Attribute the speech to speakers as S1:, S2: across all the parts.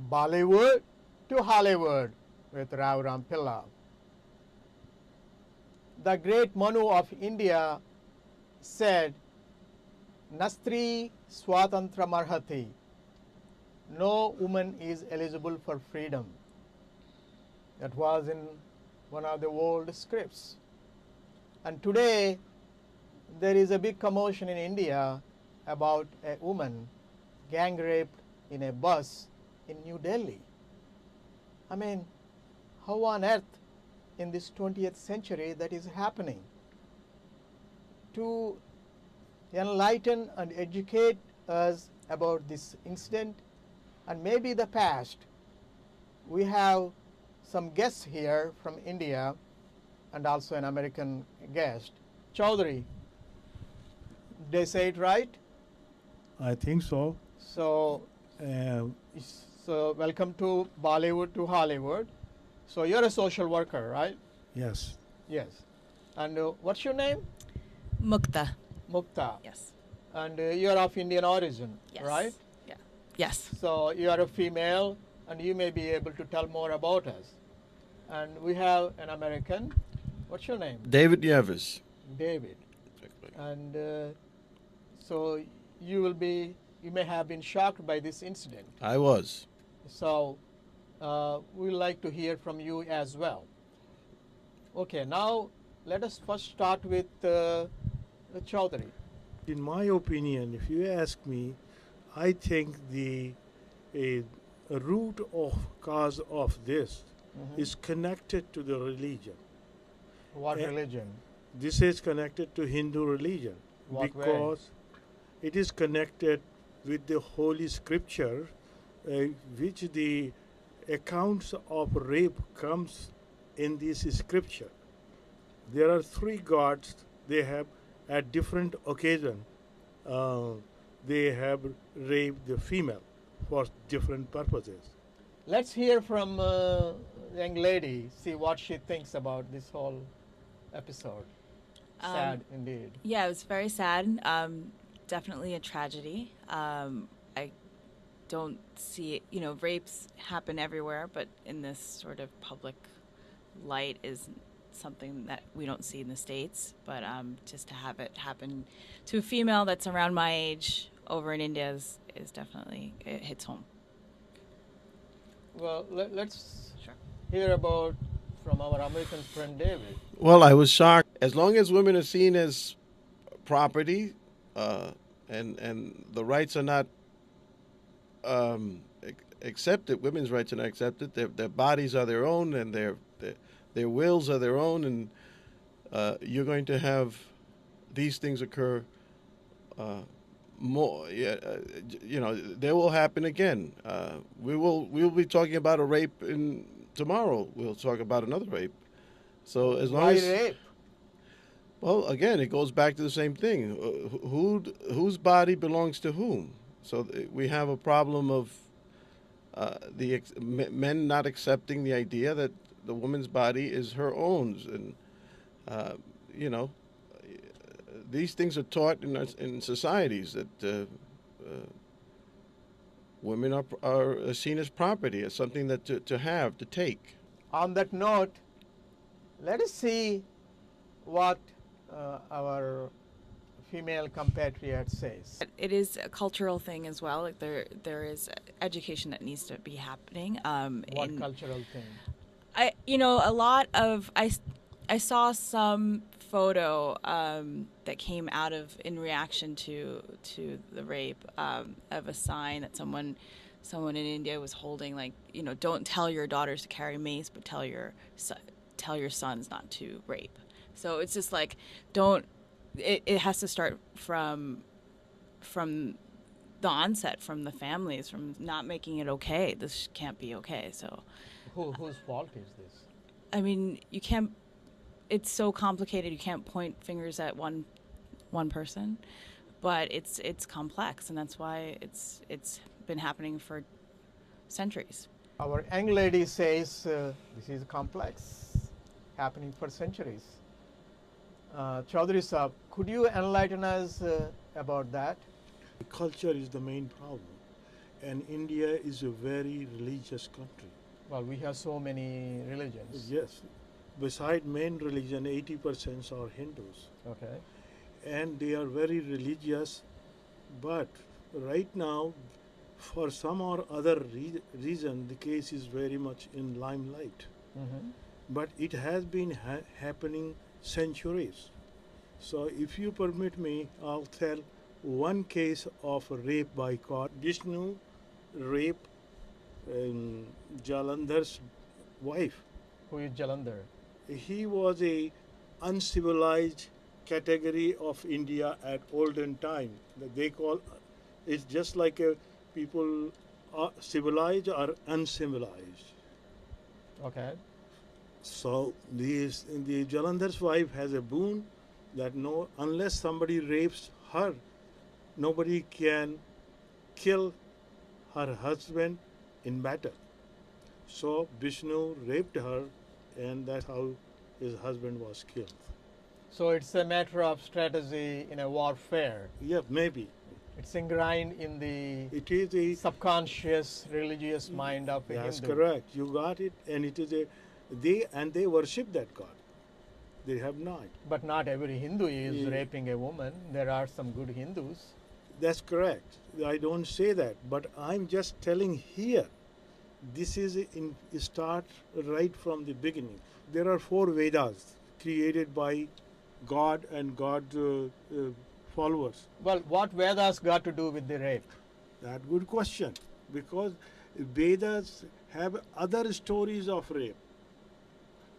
S1: Bollywood to Hollywood with Rao Rampilla. The great Manu of India said, Nastri Swatantra Marhati. No woman is eligible for freedom. That was in one of the old scripts. And today, there is a big commotion in India about a woman gang raped in a bus in New Delhi. I mean, how on earth in this 20th century that is happening? To enlighten and educate us about this incident and maybe the past, we have some guests here from India and also an American guest. Chaudhary, did I say it right?
S2: I think so.
S1: So,
S2: Uh,
S1: welcome to Bollywood to Hollywood. So you're a social worker, right?
S2: yes.
S1: Yes. And what's your name?
S3: Mukta.
S1: Mukta.
S3: Yes.
S1: And you're of Indian origin,
S3: Yes.
S1: right?
S3: Yeah. Yes.
S1: So you are a female, and you may be able to tell more about us. And we have an American. What's your name?
S4: David Yevis.
S1: David. And so you may have been shocked by this incident.
S4: I was.
S1: So we'd like to hear from you as well. Okay, now let us first start with Chaudhary.
S2: In my opinion, if you ask me, I think the root of cause of this is connected to the religion.
S1: What
S2: Eh,
S1: religion?
S2: This is connected to Hindu religion
S1: What way?
S2: because it is connected with the Holy Scripture, which the accounts of rape comes in this scripture. There are three gods. They have at different occasion they have raped the female for different purposes.
S1: Let's hear from the young lady, see what she thinks about this whole episode. Sad indeed.
S3: Yeah, it was very sad. Definitely a tragedy. I don't see it, rapes happen everywhere, but in this sort of public light is something that we don't see in the States. But just to have it happen to a female that's around my age over in India is definitely, it hits home.
S1: Well, let's
S3: Sure.
S1: hear about from our American friend David.
S4: Well, I was shocked. As long as women are seen as property, and the rights are not accepted, women's rights are not accepted. Their bodies are their own, and their wills are their own, and you're going to have these things occur more. They will happen again. We'll be talking about a rape tomorrow. We'll talk about another rape. So as long
S1: Why
S4: as
S1: rape?
S4: well, again, it goes back to the same thing. Whose body belongs to whom? So we have a problem of men not accepting the idea that the woman's body is her own, and these things are taught in societies that women are seen as property, as something that to have, to take.
S1: On that note, let us see what our female compatriot says.
S3: It is a cultural thing as well. Like there is education that needs to be happening.
S1: What cultural thing?
S3: I saw some photo that came out in reaction to the rape of a sign that someone in India was holding, like, don't tell your daughters to carry mace, but tell your sons not to rape. So it's just like, it has to start from the onset, from the families, from not making it okay. This can't be okay. So
S1: Whose fault is this?
S3: I mean, you can't. It's so complicated. You can't point fingers at one person, but it's complex, and that's why it's been happening for centuries.
S1: Our young lady says this is complex, happening for centuries. Chaudhary Saab, could you enlighten us about that?
S2: Culture is the main problem, and India is a very religious country.
S1: Well, we have so many religions.
S2: Yes, beside main religion, 80% are Hindus,
S1: Okay.
S2: and they are very religious. But right now, for some or other reason, the case is very much in limelight.
S1: Mm-hmm.
S2: But it has been happening centuries. So, if you permit me, I'll tell one case of rape by God. Vishnu raped Jalandhar's wife.
S1: Who is Jalandhar?
S2: He was a uncivilized category of India at olden time. They call it's just like a people are civilized or uncivilized.
S1: Okay.
S2: So the Jalandhar's wife has a boon that no unless somebody rapes her, nobody can kill her husband in battle. So Vishnu raped her, and that's how his husband was killed.
S1: So it's a matter of strategy in a warfare.
S2: Yeah, maybe.
S1: It's ingrained in the
S2: It is a
S1: subconscious religious mind of a
S2: that's
S1: Hindu.
S2: correct. You got it, and it is a they worship that god. They have not.
S1: But not every Hindu is
S2: Yeah.
S1: raping a woman. There are some good Hindus.
S2: That's correct. I don't say that, but I'm just telling here. This is in start right from the beginning. There are 4 Vedas created by God and God followers.
S1: Well, what Vedas got to do with the rape?
S2: That good question, because Vedas have other stories of rape.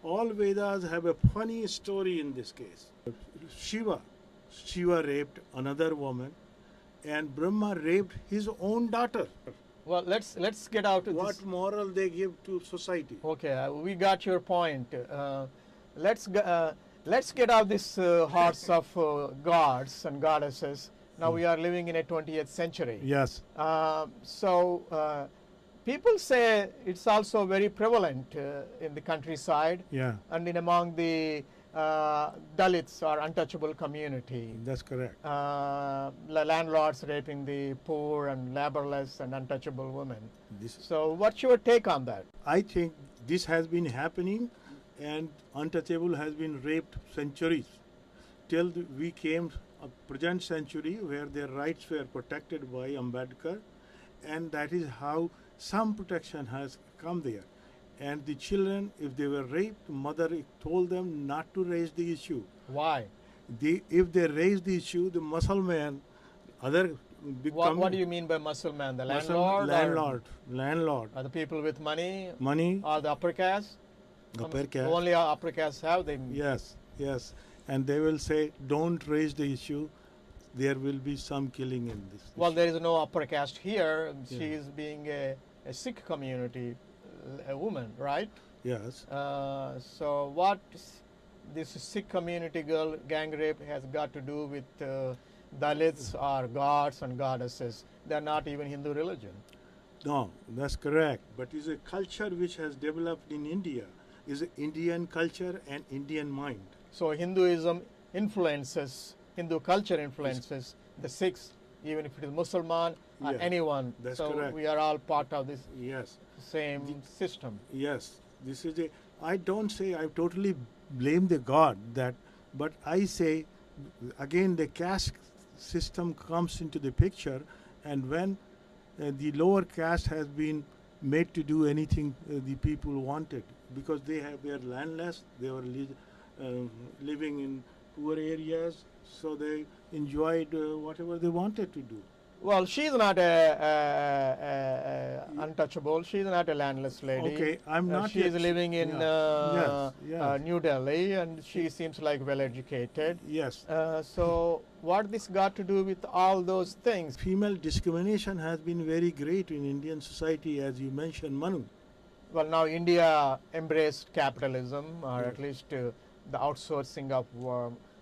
S2: All Vedas have a funny story in this case. Shiva raped another woman, and Brahma raped his own daughter.
S1: Well, let's get out of
S2: What
S1: this.
S2: moral they give to society?
S1: Okay, we got your point. Let's get out this horse of gods and goddesses. Now we are living in a 20th century.
S2: Yes.
S1: People say it's also very prevalent in the countryside
S2: Yeah,
S1: and in among the Dalits or untouchable community.
S2: that's correct.
S1: Landlords raping the poor and laborless and untouchable women.
S2: This,
S1: So, what's your take on that?
S2: I think this has been happening, and untouchable has been raped centuries till we came a present century where their rights were protected by Ambedkar, and that is how some protection has come there. And the children, if they were raped, mother told them not to raise the issue.
S1: Why?
S2: If they raise the issue, the Muslim other big
S1: What do you mean by Muslim? The
S2: Muslim-
S1: landlord?
S2: landlord,
S1: Or the people with money?
S2: money,
S1: Or the upper caste?
S2: upper caste.
S1: Only upper caste have them.
S2: Yes, yes. And they will say, don't raise the issue. There will be some killing in this.
S1: Well,
S2: issue.
S1: there is no upper caste here.
S2: Yeah.
S1: She is being a Sikh community, a woman, right?
S2: Yes.
S1: So what this Sikh community girl gang rape has got to do with Dalits or gods and goddesses? They're not even Hindu religion.
S2: No, that's correct. But it's a culture which has developed in India. Is Indian culture and Indian mind.
S1: So Hinduism influences, Hindu culture influences the Sikhs, even if it is Muslim or
S2: Yeah,
S1: anyone.
S2: that's
S1: So
S2: correct.
S1: we are all part of this
S2: Yes.
S1: same system.
S2: Yes, this is a. I don't say I totally blame the God that, but I say again the caste system comes into the picture, and when the lower caste has been made to do anything the people wanted because they were landless, they were living in poor areas, so they enjoyed whatever they wanted to do.
S1: Well, she's not a untouchable. She's not a landless lady.
S2: Okay, I'm not
S1: She is
S2: yet-
S1: living in
S2: yeah. Yes.
S1: New Delhi, and she seems like well educated.
S2: Yes.
S1: So, what this got to do with all those things?
S2: Female discrimination has been very great in Indian society, as you mentioned, Manu.
S1: Well, now India embraced capitalism, or
S2: Yeah.
S1: at least the outsourcing of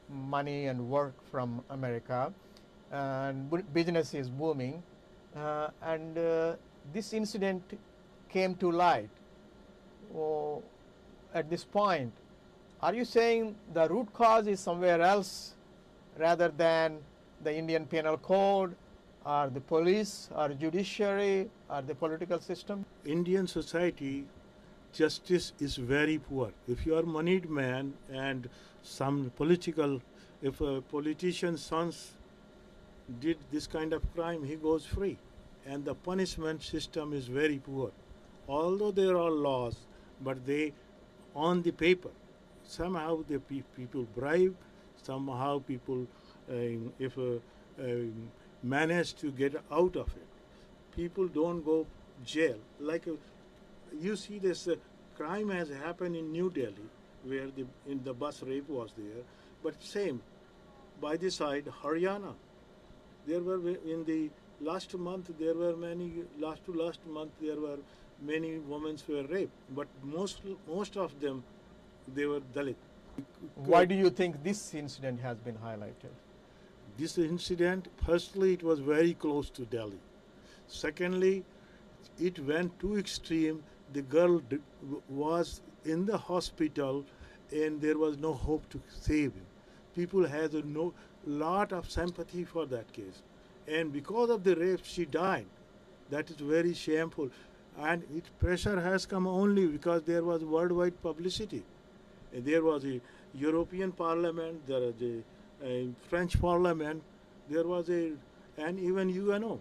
S1: money and work from America, and business is booming. And this incident came to light. Oh, at this point, are you saying the root cause is somewhere else rather than the Indian Penal Code or the police or judiciary or the political system?
S2: Indian society justice is very poor. If you are moneyed man and some political, if a politician's sons did this kind of crime, he goes free. And the punishment system is very poor. Although there are laws, but they, on the paper, somehow the people bribe, somehow people, if manage to get out of it, people don't go jail. Like you see this crime has happened in New Delhi, where in the bus rape was there, but same by the side Haryana. There were in the last month there were many last month there were many women were raped, but most of them they were Dalit.
S1: Why do you think this incident has been highlighted?
S2: This incident, firstly, it was very close to Delhi. Secondly, it went too extreme. The girl was in the hospital and there was no hope to save him. People had a lot of sympathy for that case. And because of the rape, she died. That is very shameful. And pressure has come only because there was worldwide publicity. And there was a European Parliament, there was a French Parliament, there was and even UNO.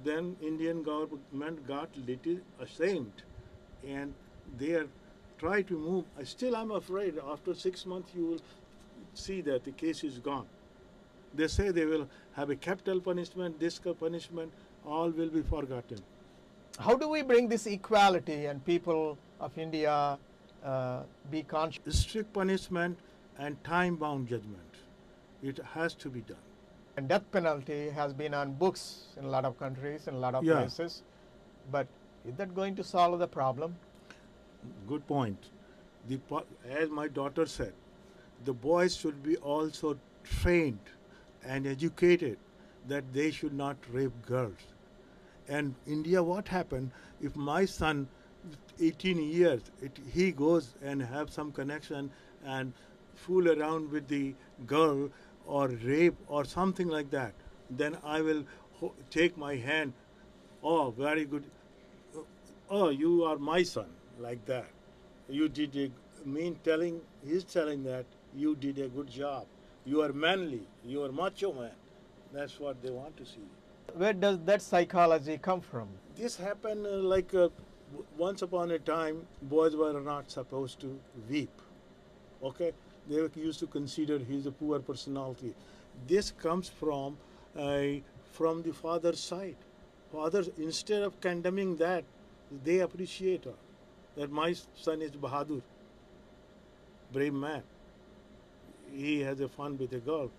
S2: Then Indian government got little ashamed, and they are try to move. Still, I'm afraid after 6 months you will see that the case is gone. They say they will have a capital punishment, this punishment, all will be forgotten.
S1: How do we bring this equality and people of India be conscious?
S2: Strict punishment and time-bound judgment. It has to be done.
S1: And death penalty has been on books in a lot of countries, in a lot of
S2: Yeah.
S1: places. But is that going to solve the problem?
S2: Good point. As my daughter said, the boys should be also trained and educated that they should not rape girls. And India, what happened if my son, 18 years, he goes and have some connection and fool around with the girl or rape or something like that, then I will take my hand. Oh, very good. Oh, you are my son, like that. You did he's telling that you did a good job. You are manly, you are macho man. That's what they want to see.
S1: Where does that psychology come from?
S2: This happened once upon a time, boys were not supposed to weep. Okay? They used to consider he's a poor personality. This comes from the father's side. Fathers, instead of condemning that, they appreciate her. That my son is Bahadur, brave man. He has a fun with a girl.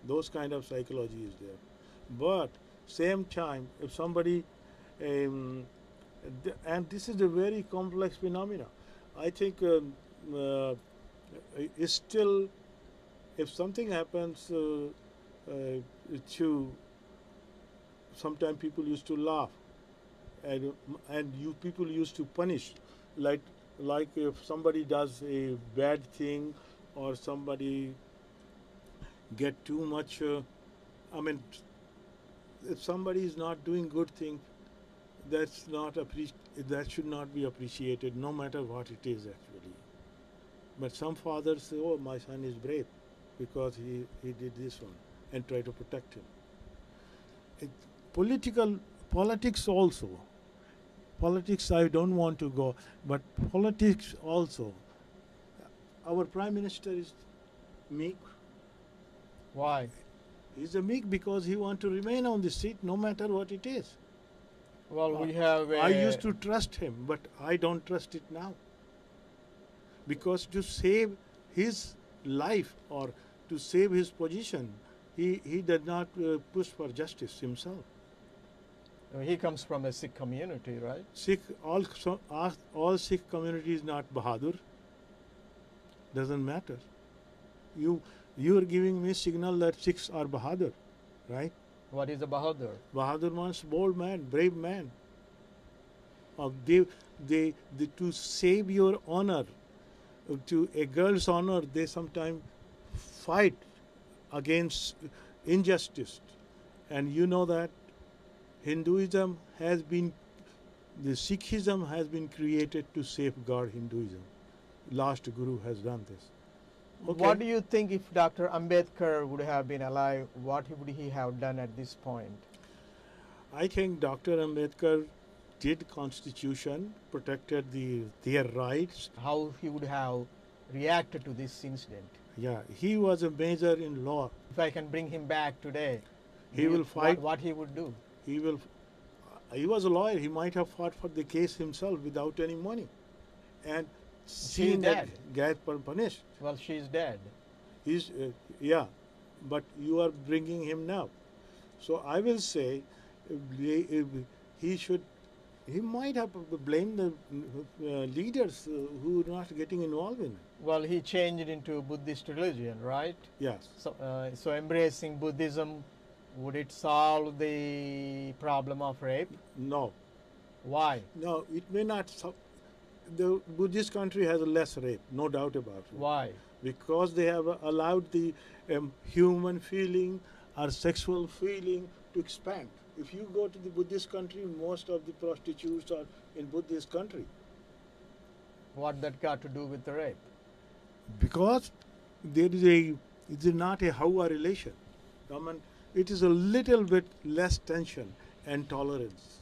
S2: Those kind of psychology is there. But same time, if somebody, and this is a very complex phenomena. I think it's still, if something happens to, sometimes people used to laugh, and people used to punish, like if somebody does a bad thing or somebody get too much. If somebody is not doing good thing, that should not be appreciated, no matter what it is actually. But some fathers say, "Oh, my son is brave because he did this one," and try to protect him. Politics also. Politics, I don't want to go, but politics also. Our Prime Minister is meek.
S1: Why?
S2: He's a meek because he wants to remain on the seat no matter what it is.
S1: Well, we have
S2: I used to trust him, but I don't trust it now. Because to save his life or to save his position, he did not push for justice himself.
S1: He comes from a Sikh community, right?
S2: All Sikh community is not Bahadur. Doesn't matter. You are giving me signal that Sikhs are Bahadur, right?
S1: What is a Bahadur?
S2: Bahadur means bold man, brave man. They to save your honor, to a girl's honor, they sometimes fight against injustice. And you know that Hinduism has been, the Sikhism has been created to safeguard Hinduism. Last Guru has done this. Okay.
S1: What do you think if Dr. Ambedkar would have been alive, what would he have done at this point?
S2: I think Dr. Ambedkar did constitution, protected their rights.
S1: How he would have reacted to this incident?
S2: Yeah, he was a major in law.
S1: If I can bring him back today,
S2: He will fight.
S1: What he would do?
S2: He will. He was a lawyer. He might have fought for the case himself without any money, and seen that get punished.
S1: Well, she's dead.
S2: He's yeah, but you are bringing him now. So I will say, he should. He might have blamed the leaders who are not getting involved in it.
S1: Well, he changed into Buddhist religion, right?
S2: Yes.
S1: So embracing Buddhism, would it solve the problem of rape?
S2: No.
S1: Why?
S2: No, it may not. The Buddhist country has less rape, no doubt about it.
S1: Why?
S2: Because they have allowed the human feeling or sexual feeling to expand. If you go to the Buddhist country, most of the prostitutes are in Buddhist country.
S1: What that got to do with the rape?
S2: Because it is not a Hawa relation. I mean, it is a little bit less tension and tolerance.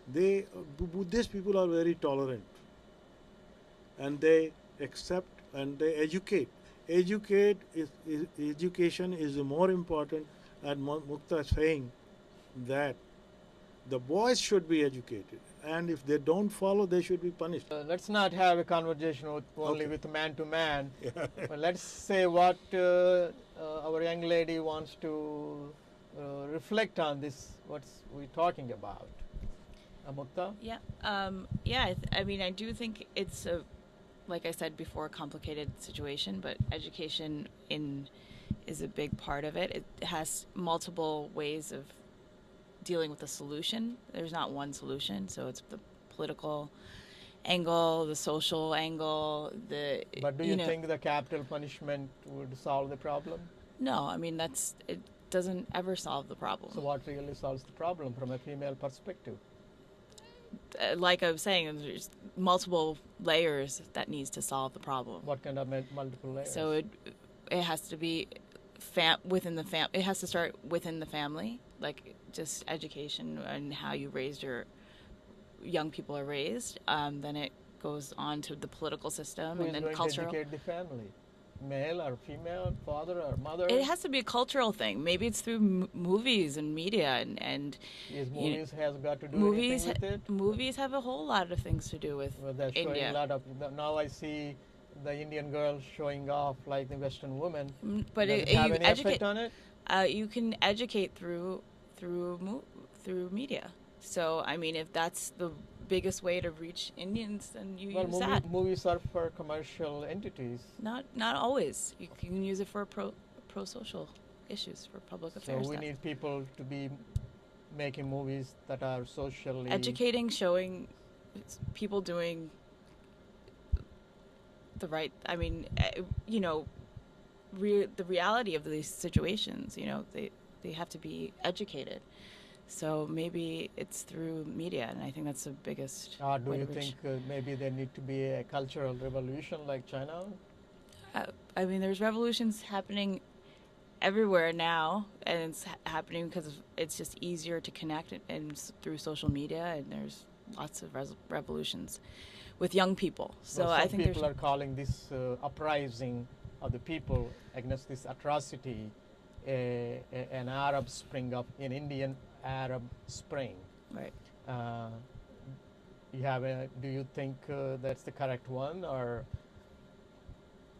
S2: Buddhist people are very tolerant, and they accept and they educate. Education is more important, and Mukta is saying that the boys should be educated, and if they don't follow, they should be punished.
S1: Let's not have a conversation only
S2: Okay.
S1: with man to man. But let's say what our young lady wants to reflect on this, what's we talking about. Mukta?
S3: Yeah. I mean, I do think it's like I said before, a complicated situation, but education is a big part of it. It has multiple ways of dealing with the solution. There's not one solution, so it's the political angle, the social angle,
S1: But do you think the capital punishment would solve the problem?
S3: No, I mean it doesn't ever solve the problem.
S1: So what really solves the problem from a female perspective?
S3: Like I was saying, there's multiple layers that needs to solve the problem.
S1: What kind of multiple layers?
S3: So it has to be within the It has to start within the family, like just education and how you raised your young people are raised. Then it goes on to the political system
S1: Who
S3: and
S1: is
S3: then
S1: going
S3: cultural.
S1: to educate the family? Male or female, father or mother?
S3: It has to be a cultural thing. Maybe it's through movies and media and
S1: Is movies has got to do
S3: movies.
S1: anything with it?
S3: Movies have a whole lot of things to do with
S1: Well, they're showing
S3: India.
S1: a lot of. Now I see the Indian girls showing off like the Western women.
S3: But
S1: Does it have any effect on it?
S3: You can educate through media. So I mean, if that's the biggest way to reach Indians, then you
S1: Well,
S3: use that.
S1: movies are for commercial entities.
S3: Not always. You can use it for pro social issues, for public
S1: So
S3: affairs
S1: we
S3: stuff.
S1: need people to be making movies that are socially
S3: Educating, showing people doing the right. I mean, the reality of these situations. They have to be educated. So maybe it's through media, and I think that's the biggest.
S1: Or do
S3: way
S1: you
S3: to reach.
S1: think maybe there need to be a cultural revolution like China?
S3: I mean, there's revolutions happening everywhere now, and it's happening because it's just easier to connect and through social media, and there's lots of revolutions with young people. So
S1: Well,
S3: I
S1: some
S3: think
S1: people are calling this uprising of the people against this atrocity an Arab Spring an Indian Arab Spring.
S3: right.
S1: Do you think that's the correct one, or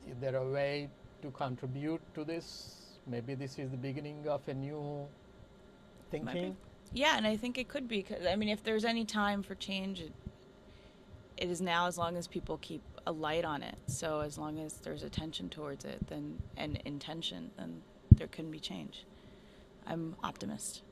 S1: is there a way to contribute to this? Maybe this is the beginning of a new thinking.
S3: Yeah, and I think it could be. 'Cause, I mean, if there's any time for change, it is now, as long as people keep a light on it. So as long as there's attention towards it, and intention, then there can be change. I'm optimist.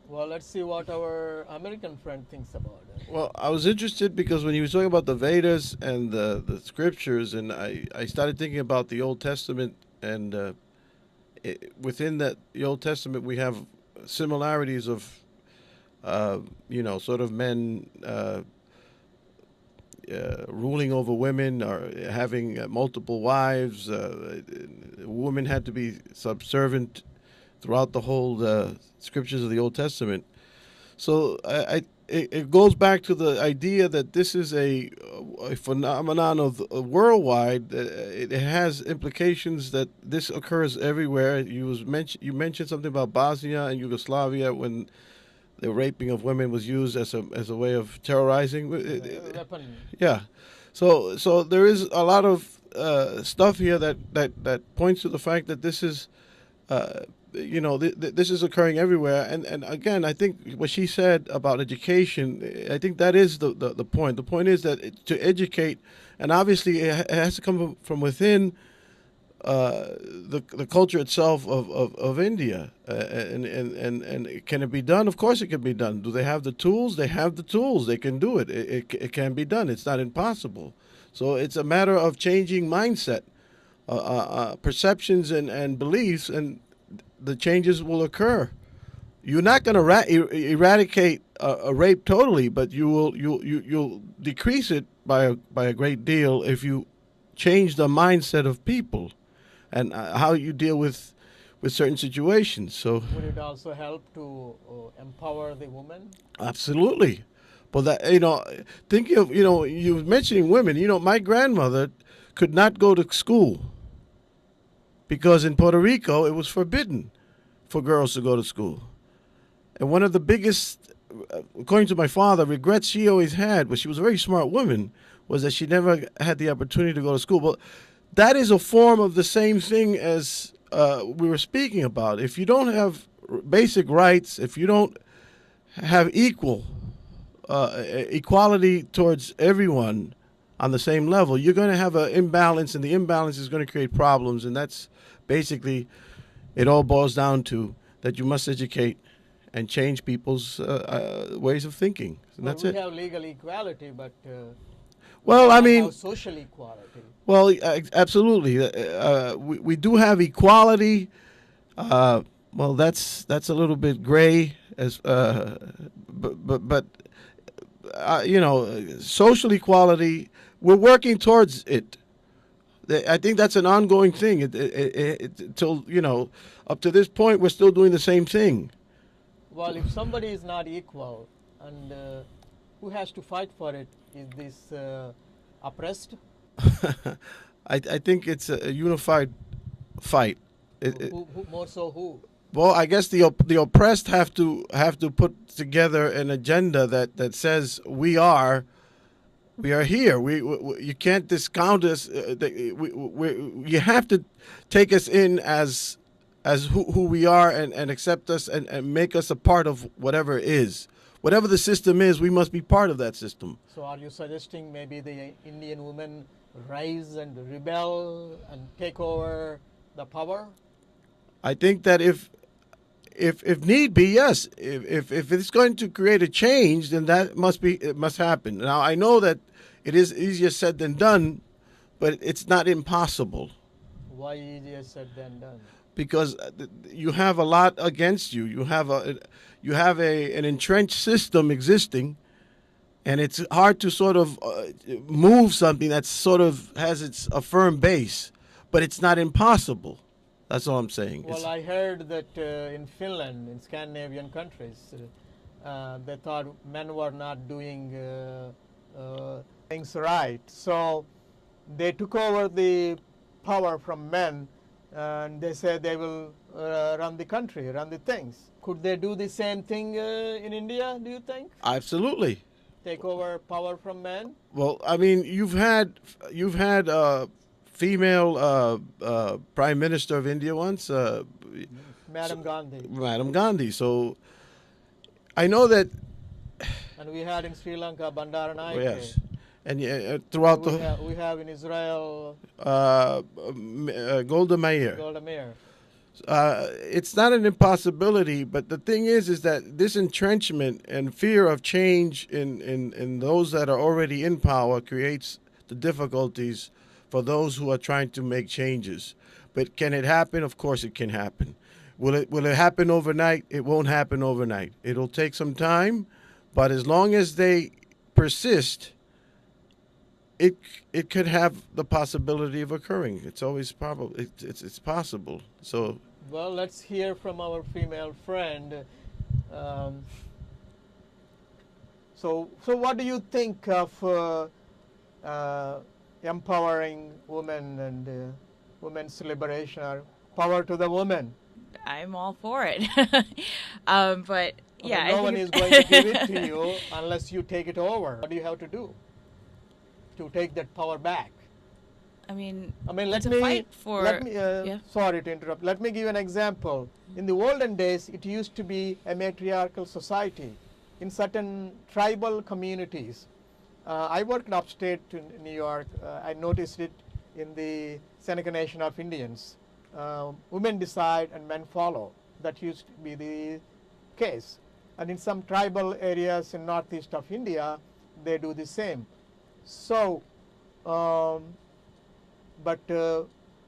S1: Well, let's see what our American friend thinks about it.
S4: Well, I was interested because when he was talking about the Vedas and the scriptures, and I started thinking about the Old Testament, and within the Old Testament we have similarities of, sort of men ruling over women or having multiple wives. Women had to be subservient throughout the whole scriptures of the Old Testament. So it goes back to the idea that this is a phenomenon of worldwide. It has implications that this occurs everywhere. You mentioned something about Bosnia and Yugoslavia when the raping of women was used as a way of terrorizing.
S1: Weapon.
S4: Yeah, so there is a lot of stuff here that points to the fact that this is. This is occurring everywhere, and again, I think what she said about education, I think that is the point. The point is that to educate, and obviously it has to come from within the culture itself of India, and can it be done? Of course, it can be done. Do they have the tools? They have the tools. They can do it. It can be done. It's not impossible. So it's a matter of changing mindset, perceptions, and beliefs, and the changes will occur. You're not going to eradicate a rape totally, but you'll decrease it by a great deal if you change the mindset of people and how you deal with certain situations. So
S1: would it also help to empower the woman?
S4: Absolutely. But thinking of you were mentioning women. My grandmother could not go to school because in Puerto Rico it was forbidden for girls to go to school. And one of the biggest, according to my father, regrets she always had, but she was a very smart woman, was that she never had the opportunity to go to school. But that is a form of the same thing as we were speaking about. If you don't have basic rights, if you don't have equality towards everyone on the same level, you're going to have an imbalance, and the imbalance is going to create problems. And that's basically, it all boils down to that you must educate and change people's ways of thinking. And that's
S1: we
S4: it.
S1: have legal equality, but
S4: Well, I
S1: we
S4: mean,
S1: have social equality.
S4: well, absolutely. We do have equality. Well, that's a little bit gray, but social equality. We're working towards it. I think that's an ongoing thing. Till up to this point, we're still doing the same thing.
S1: Well, if somebody is not equal, and who has to fight for it? Is this oppressed?
S4: I think it's a unified fight.
S1: Who more so who?
S4: Well, I guess the oppressed have to put together an agenda that says we are here. We you can't discount us. You have to take us in as who we are and accept us and make us a part of whatever is. Whatever the system is, we must be part of that system.
S1: So are you suggesting maybe the Indian women rise and rebel and take over the power?
S4: I think that if need be, yes. If it's going to create a change, then it must happen. Now I know that it is easier said than done, but it's not impossible.
S1: Why easier said than done?
S4: Because you have a lot against you. You have an entrenched system existing, and it's hard to sort of move something that sort of has a firm base, but it's not impossible. That's all I'm saying.
S1: Well, I heard that in Finland, in Scandinavian countries, they thought men were not doing things right. So they took over the power from men, and they said they will run the country, run the things. Could they do the same thing in India, do you think?
S4: Absolutely.
S1: Take over power from men?
S4: Well, I mean, you've had female Prime Minister of India once,
S1: Madam Gandhi.
S4: Madam Gandhi. So I know that.
S1: And we had in Sri Lanka Bandaranaike.
S4: Yes, and throughout
S1: we have in Israel
S4: Golda Meir.
S1: Golda Meir.
S4: It's not an impossibility, but the thing is that this entrenchment and fear of change in those that are already in power creates the difficulties for those who are trying to make changes. But can it happen? Of course it can happen. Will it happen overnight? It won't happen overnight. It'll take some time, but as long as they persist, it it could have the possibility of occurring. It's always probable. It's possible. So
S1: Well, let's hear from our female friend. Um, so what do you think of empowering women and women's liberation or power to the women?
S3: I'm all for it. But yeah,
S1: Okay, no
S3: I
S1: one
S3: think
S1: is going to give it to you unless you take it over. What do you have to do to take that power back?
S3: I mean,
S1: Let
S3: to
S1: me
S3: fight for
S1: let me.
S3: yeah.
S1: Sorry to interrupt. Let me give you an example. In the olden days, it used to be a matriarchal society. In certain tribal communities, I worked upstate in New York. I noticed it in the Seneca Nation of Indians. Women decide and men follow. That used to be the case. And in some tribal areas in northeast of India, they do the same. So, but the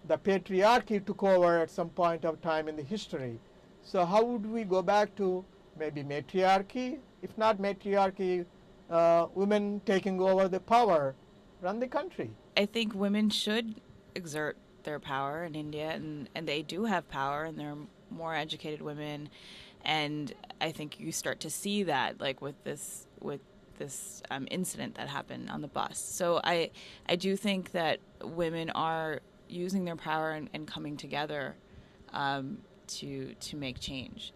S1: patriarchy took over at some point of time in the history. So how would we go back to maybe matriarchy? If not matriarchy, women taking over the power, run the country.
S3: I think women should exert their power in India, and they do have power, and they're more educated women, and I think you start to see that, like with this incident that happened on the bus. So I do think that women are using their power and coming together to make change.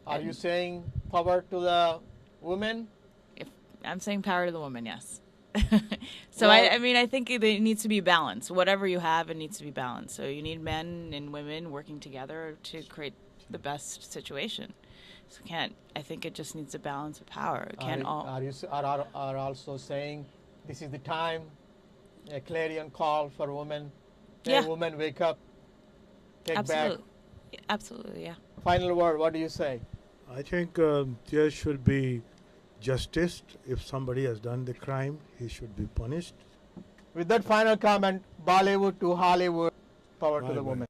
S1: Are you saying power to the women?
S3: If I'm saying power to the woman, yes. So
S1: Well-
S3: I mean, I think it needs to be balanced. Whatever you have, it needs to be balanced. So you need men and women working together to create the best situation. So I think it just needs a balance of power. It can't all.
S1: Are you are also saying this is the time, a clarion call for women? Hey,
S3: Yeah.
S1: women, wake up, take
S3: Absolutely.
S1: back.
S3: Absolutely, yeah.
S1: Final word. What do you say?
S2: I think there should be justice. If somebody has done the crime, he should be punished.
S1: With that final comment, Bollywood to Hollywood, power to the
S2: Bye-bye.
S1: woman.